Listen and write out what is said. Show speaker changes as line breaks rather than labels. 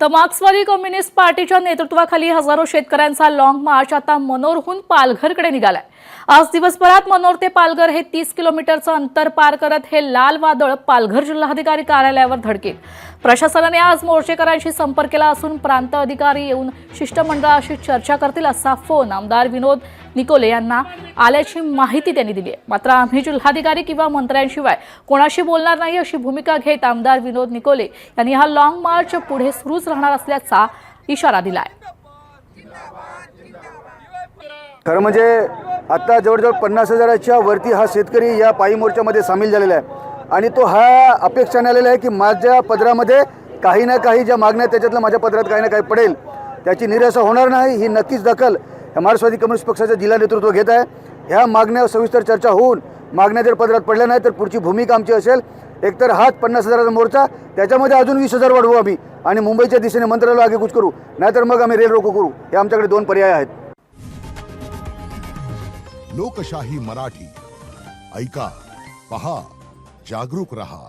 तर मार्क्सवादी कम्युनिस्ट पार्टीच्या नेतृत्वाखाली हजारो शेतकऱ्यांचा लॉंग मार्च आता मनोरहून पालघरकडे निघालाय। आज दिवसभरात मनोर ते पालघर हे 30 किलोमीटरचं अंतर पार करत हे लाल वादळ पालघर जिल्हाधिकारी कार्यालयावर धडकेल। प्रशासनाने आज मोर्चेकरांशी संपर्क केला असून प्रांत अधिकारी येऊन शिष्टमंडळाशी चर्चा करतील असा फोन आमदार विनोद निकोले यांना आल्याची माहिती त्यांनी दिली आहे। मात्र आम्ही जिल्हाधिकारी किंवा मंत्र्यांशिवाय कोणाशी बोलणार नाही अशी भूमिका घेत आमदार विनोद निकोले यांनी हा लॉंग मार्च पुढे सुरूच राहणार असल्याचा इशारा दिलाय।
खरं म्हणजे आता जवळजवळ 50,000च्या वरती हा शेतकरी या पायी मोर्चामध्ये सामील झालेला आहे आणि तो हा अपेक्षाने आलेला आहे की माझ्या पदरामध्ये काही ना काही ज्या मागण्या त्याच्यातलं माझ्या पदरात काही ना काही पडेल, त्याची निराशा होणार नाही ही नक्कीच दखल मार्क्सवादी कम्युनिस्ट पक्षाचं जिल्हा नेतृत्व घेत आहे। ह्या मागण्या सविस्तर चर्चा होऊन मागण्या जर पदरात पडल्या नाही तर पुढची भूमिका आमची असेल एकतर हाच 50,000चा मोर्चा, त्याच्यामध्ये अजून 20,000 वाढवू आम्ही आणि मुंबईच्या दिशेने मंत्रालय आगेकूच करू, नाहीतर मग आम्ही रेल रोको करू। हे आमच्याकडे दोन पर्याय आहेत।
लोकशाही मराठी ऐका, पहा, जागरूक रहा।